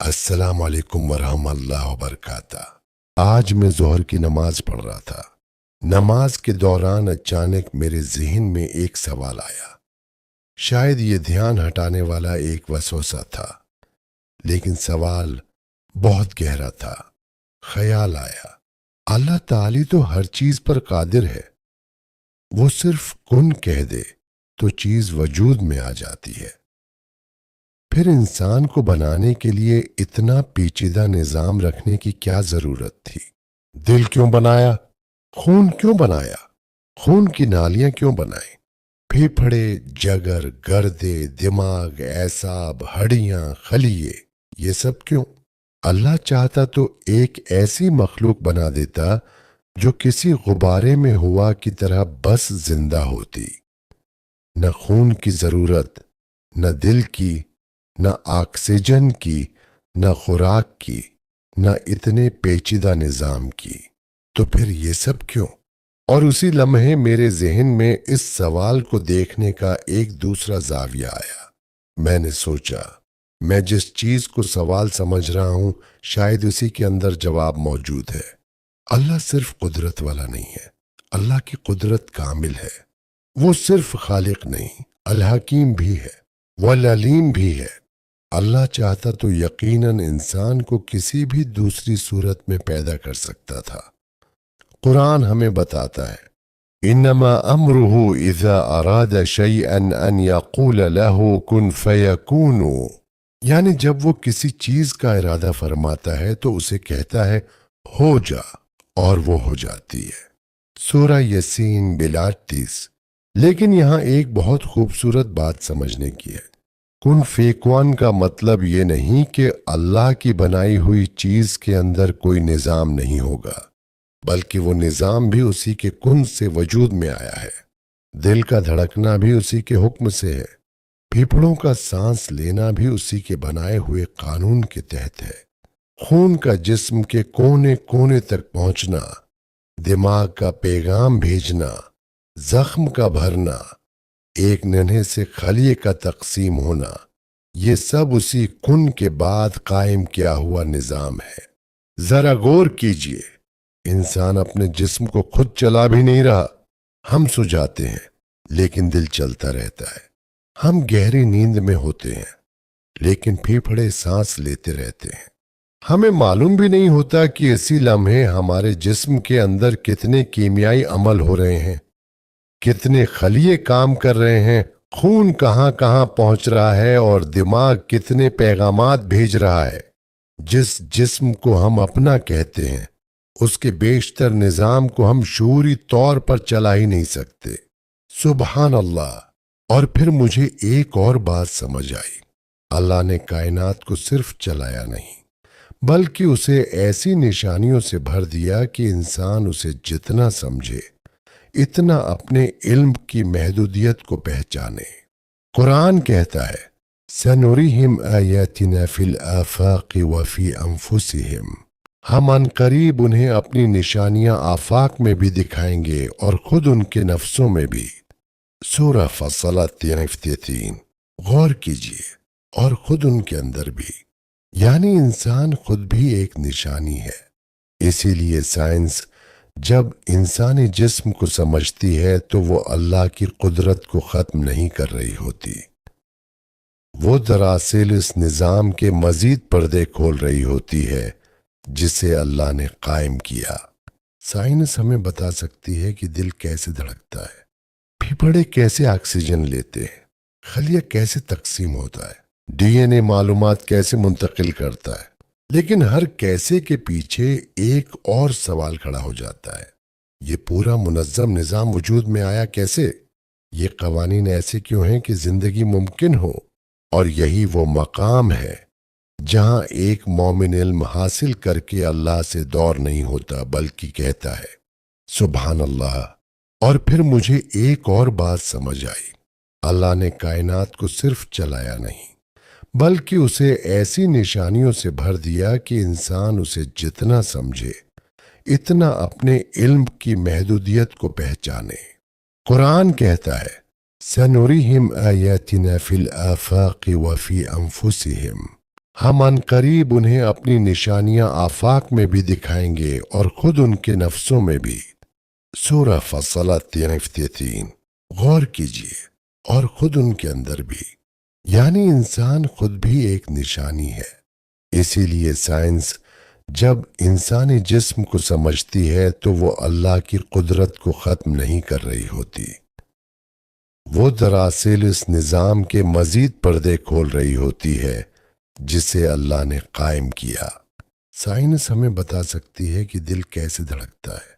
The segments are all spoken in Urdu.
السلام علیکم ورحمۃ اللہ وبرکاتہ۔ آج میں ظہر کی نماز پڑھ رہا تھا۔ نماز کے دوران اچانک میرے ذہن میں ایک سوال آیا۔ شاید یہ دھیان ہٹانے والا ایک وسوسہ تھا، لیکن سوال بہت گہرا تھا۔ خیال آیا، اللہ تعالی تو ہر چیز پر قادر ہے، وہ صرف کن کہہ دے تو چیز وجود میں آ جاتی ہے۔ پھر انسان کو بنانے کے لیے اتنا پیچیدہ نظام رکھنے کی کیا ضرورت تھی؟ دل کیوں بنایا؟ خون کیوں بنایا؟ خون کی نالیاں کیوں بنائیں؟ پھیپھڑے، جگر، گردے، دماغ، اعصاب، ہڈیاں، خلیے، یہ سب کیوں؟ اللہ چاہتا تو ایک ایسی مخلوق بنا دیتا جو کسی غبارے میں ہوا کی طرح بس زندہ ہوتی۔ نہ خون کی ضرورت، نہ دل کی، نہ آکسیجن کی، نہ خوراک کی، نہ اتنے پیچیدہ نظام کی۔ تو پھر یہ سب کیوں؟ اور اسی لمحے میرے ذہن میں اس سوال کو دیکھنے کا ایک دوسرا زاویہ آیا۔ میں نے سوچا، میں جس چیز کو سوال سمجھ رہا ہوں شاید اسی کے اندر جواب موجود ہے۔ اللہ صرف قدرت والا نہیں ہے، اللہ کی قدرت کامل ہے۔ وہ صرف خالق نہیں، الحکیم بھی ہے، والعلیم بھی ہے۔ اللہ چاہتا تو یقیناً انسان کو کسی بھی دوسری صورت میں پیدا کر سکتا تھا۔ قرآن ہمیں بتاتا ہے، انما امرہ اذا اراد شیئا ان یقول له کن فیکون، یعنی جب وہ کسی چیز کا ارادہ فرماتا ہے تو اسے کہتا ہے ہو جا، اور وہ ہو جاتی ہے۔ سورہ یاسین بل 38۔ لیکن یہاں ایک بہت خوبصورت بات سمجھنے کی ہے۔ کن فیکون کا مطلب یہ نہیں کہ اللہ کی بنائی ہوئی چیز کے اندر کوئی نظام نہیں ہوگا، بلکہ وہ نظام بھی اسی کے کن سے وجود میں آیا ہے۔ دل کا دھڑکنا بھی اسی کے حکم سے ہے، پھیپھڑوں کا سانس لینا بھی اسی کے بنائے ہوئے قانون کے تحت ہے، خون کا جسم کے کونے کونے تک پہنچنا، دماغ کا پیغام بھیجنا، زخم کا بھرنا، ایک ننھے سے خلیے کا تقسیم ہونا، یہ سب اسی کن کے بعد قائم کیا ہوا نظام ہے۔ ذرا غور کیجئے، انسان اپنے جسم کو خود چلا بھی نہیں رہا۔ ہم سو جاتے ہیں لیکن دل چلتا رہتا ہے، ہم گہری نیند میں ہوتے ہیں لیکن پھیپھڑے سانس لیتے رہتے ہیں۔ ہمیں معلوم بھی نہیں ہوتا کہ اسی لمحے ہمارے جسم کے اندر کتنے کیمیائی عمل ہو رہے ہیں، کتنے خلیے کام کر رہے ہیں، خون کہاں کہاں پہنچ رہا ہے، اور دماغ کتنے پیغامات بھیج رہا ہے۔ جس جسم کو ہم اپنا کہتے ہیں اس کے بیشتر نظام کو ہم شعوری طور پر چلا ہی نہیں سکتے۔ سبحان اللہ۔ اور پھر مجھے ایک اور بات سمجھ آئی، اللہ نے کائنات کو صرف چلایا نہیں بلکہ اسے ایسی نشانیوں سے بھر دیا کہ انسان اسے جتنا سمجھے اتنا اپنے علم کی محدودیت کو پہچانے۔ قرآن کہتا ہے، سَنُرِيهِمْ آيَاتِنَا فِي الْآفَاقِ وَفِي أَنفُسِهِمْ، ہم ان قریب انہیں اپنی نشانیاں آفاق میں بھی دکھائیں گے اور خود ان کے نفسوں میں بھی۔ سورہ فصلت 33۔ غور کیجئے، اور خود ان کے اندر بھی، یعنی انسان خود بھی ایک نشانی ہے۔ اسی لیے سائنس جب انسانی جسم کو سمجھتی ہے تو وہ اللہ کی قدرت کو ختم نہیں کر رہی ہوتی، وہ دراصل اس نظام کے مزید پردے کھول رہی ہوتی ہے جسے اللہ نے قائم کیا۔ سائنس ہمیں بتا سکتی ہے کہ دل کیسے دھڑکتا ہے، پھیپھڑے کیسے آکسیجن لیتے ہیں، خلیہ کیسے تقسیم ہوتا ہے، ڈی این اے معلومات کیسے منتقل کرتا ہے، لیکن ہر کیسے کے پیچھے ایک اور سوال کھڑا ہو جاتا ہے، یہ پورا منظم نظام وجود میں آیا کیسے؟ یہ قوانین ایسے کیوں ہیں کہ زندگی ممکن ہو؟ اور یہی وہ مقام ہے جہاں ایک مومن علم حاصل کر کے اللہ سے دور نہیں ہوتا بلکہ کہتا ہے سبحان اللہ۔ اور پھر مجھے ایک اور بات سمجھ آئی، اللہ نے کائنات کو صرف چلایا نہیں بلکہ اسے ایسی نشانیوں سے بھر دیا کہ انسان اسے جتنا سمجھے اتنا اپنے علم کی محدودیت کو پہچانے۔ قرآن کہتا ہے، سَنُرِيهِمْ آيَاتِنَا فِي الْآفَاقِ وَفِي أَنفُسِهِمْ، ہم عنقریب انہیں اپنی نشانیاں آفاق میں بھی دکھائیں گے اور خود ان کے نفسوں میں بھی۔ سورہ فصلت 33۔ غور کیجئے، اور خود ان کے اندر بھی، یعنی انسان خود بھی ایک نشانی ہے۔ اسی لیے سائنس جب انسانی جسم کو سمجھتی ہے تو وہ اللہ کی قدرت کو ختم نہیں کر رہی ہوتی، وہ دراصل اس نظام کے مزید پردے کھول رہی ہوتی ہے جسے اللہ نے قائم کیا۔ سائنس ہمیں بتا سکتی ہے کہ دل کیسے دھڑکتا ہے،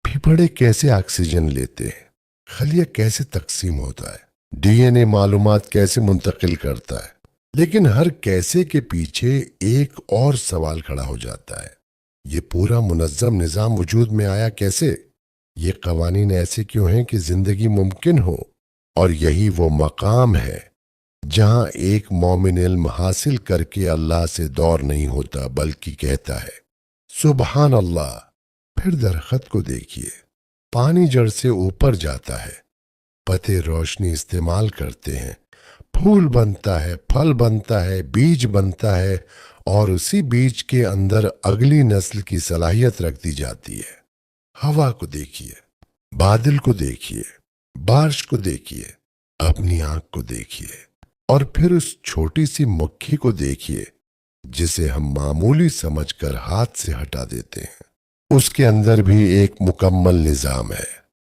پھیپھڑے کیسے آکسیجن لیتے ہیں، خلیہ کیسے تقسیم ہوتا ہے، ڈی این اے معلومات کیسے منتقل کرتا ہے، لیکن ہر کیسے کے پیچھے ایک اور سوال کھڑا ہو جاتا ہے، یہ پورا منظم نظام وجود میں آیا کیسے؟ یہ قوانین ایسے کیوں ہیں کہ زندگی ممکن ہو؟ اور یہی وہ مقام ہے جہاں ایک مومن علم حاصل کر کے اللہ سے دور نہیں ہوتا بلکہ کہتا ہے سبحان اللہ۔ پھر درخت کو دیکھیے، پانی جڑ سے اوپر جاتا ہے، پتے روشنی استعمال کرتے ہیں، پھول بنتا ہے، پھل بنتا ہے، بیج بنتا ہے، اور اسی بیج کے اندر اگلی نسل کی صلاحیت رکھ دی جاتی ہے۔ ہوا کو دیکھیے، بادل کو دیکھیے، بارش کو دیکھیے، اپنی آنکھ کو دیکھیے، اور پھر اس چھوٹی سی مکھی کو دیکھیے جسے ہم معمولی سمجھ کر ہاتھ سے ہٹا دیتے ہیں۔ اس کے اندر بھی ایک مکمل نظام ہے۔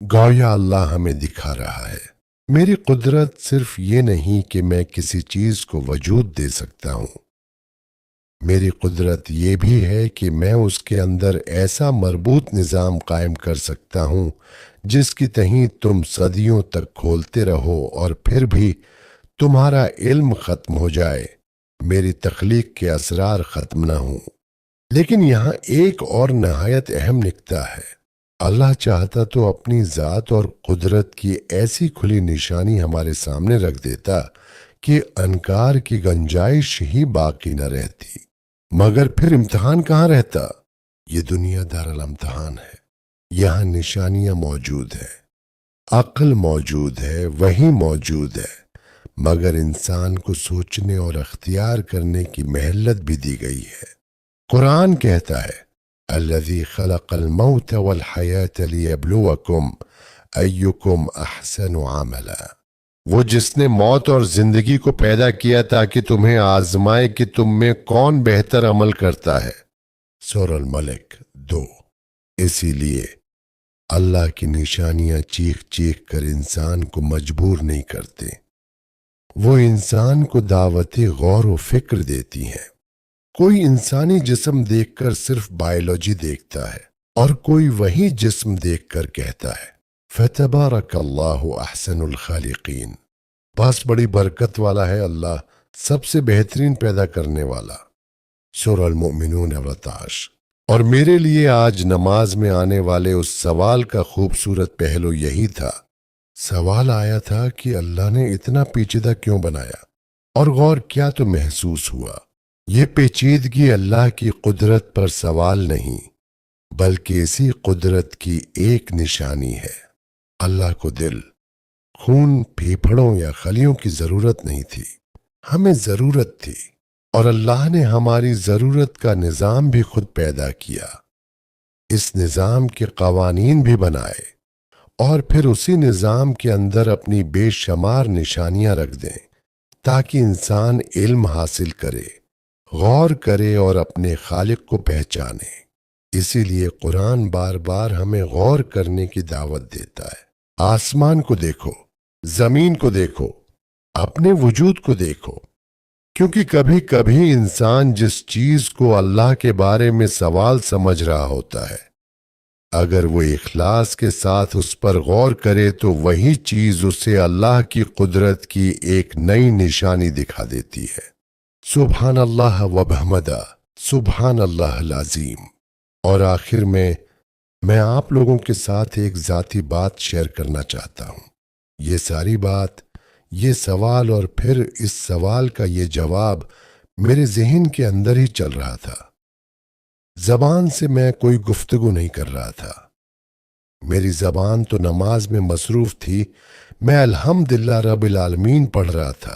گویا اللہ ہمیں دکھا رہا ہے میری قدرت صرف یہ نہیں کہ میں کسی چیز کو وجود دے سکتا ہوں، میری قدرت یہ بھی ہے کہ میں اس کے اندر ایسا مربوط نظام قائم کر سکتا ہوں جس کی تہیں تم صدیوں تک کھولتے رہو اور پھر بھی تمہارا علم ختم ہو جائے، میری تخلیق کے اسرار ختم نہ ہوں۔ لیکن یہاں ایک اور نہایت اہم نکتہ ہے، اللہ چاہتا تو اپنی ذات اور قدرت کی ایسی کھلی نشانی ہمارے سامنے رکھ دیتا کہ انکار کی گنجائش ہی باقی نہ رہتی، مگر پھر امتحان کہاں رہتا؟ یہ دنیا دارالامتحان ہے، یہاں نشانیاں موجود ہیں، عقل موجود ہے، وحی موجود ہے، مگر انسان کو سوچنے اور اختیار کرنے کی مہلت بھی دی گئی ہے۔ قرآن کہتا ہے الذی خلق الموت والحیاة لیبلوکم ایکم احسن عملا، وہ جس نے موت اور زندگی کو پیدا کیا تاکہ تمہیں آزمائے کہ تم میں کون بہتر عمل کرتا ہے۔ سورہ الملک 2۔ اسی لیے اللہ کی نشانیاں چیخ چیخ کر انسان کو مجبور نہیں کرتے، وہ انسان کو دعوت غور و فکر دیتی ہیں۔ کوئی انسانی جسم دیکھ کر صرف بائیولوجی دیکھتا ہے اور کوئی وہی جسم دیکھ کر کہتا ہے فتبارک اللہ احسن الخالقین، بس بڑی برکت والا ہے اللہ، سب سے بہترین پیدا کرنے والا۔ سورہ المؤمنون 14۔ اور میرے لیے آج نماز میں آنے والے اس سوال کا خوبصورت پہلو یہی تھا۔ سوال آیا تھا کہ اللہ نے اتنا پیچیدہ کیوں بنایا، اور غور کیا تو محسوس ہوا یہ پیچیدگی اللہ کی قدرت پر سوال نہیں بلکہ اسی قدرت کی ایک نشانی ہے۔ اللہ کو دل، خون، پھیپھڑوں یا خلیوں کی ضرورت نہیں تھی، ہمیں ضرورت تھی، اور اللہ نے ہماری ضرورت کا نظام بھی خود پیدا کیا، اس نظام کے قوانین بھی بنائے، اور پھر اسی نظام کے اندر اپنی بے شمار نشانیاں رکھ دیں تاکہ انسان علم حاصل کرے، غور کرے اور اپنے خالق کو پہچانے۔ اسی لیے قرآن بار بار ہمیں غور کرنے کی دعوت دیتا ہے۔ آسمان کو دیکھو، زمین کو دیکھو، اپنے وجود کو دیکھو، کیونکہ کبھی کبھی انسان جس چیز کو اللہ کے بارے میں سوال سمجھ رہا ہوتا ہے، اگر وہ اخلاص کے ساتھ اس پر غور کرے تو وہی چیز اسے اللہ کی قدرت کی ایک نئی نشانی دکھا دیتی ہے۔ سبحان اللہ و بحمدہ، سبحان اللہ العظیم۔ اور آخر میں آپ لوگوں کے ساتھ ایک ذاتی بات شیئر کرنا چاہتا ہوں۔ یہ ساری بات، یہ سوال اور پھر اس سوال کا یہ جواب میرے ذہن کے اندر ہی چل رہا تھا، زبان سے میں کوئی گفتگو نہیں کر رہا تھا، میری زبان تو نماز میں مصروف تھی، میں الحمدللہ رب العالمین پڑھ رہا تھا،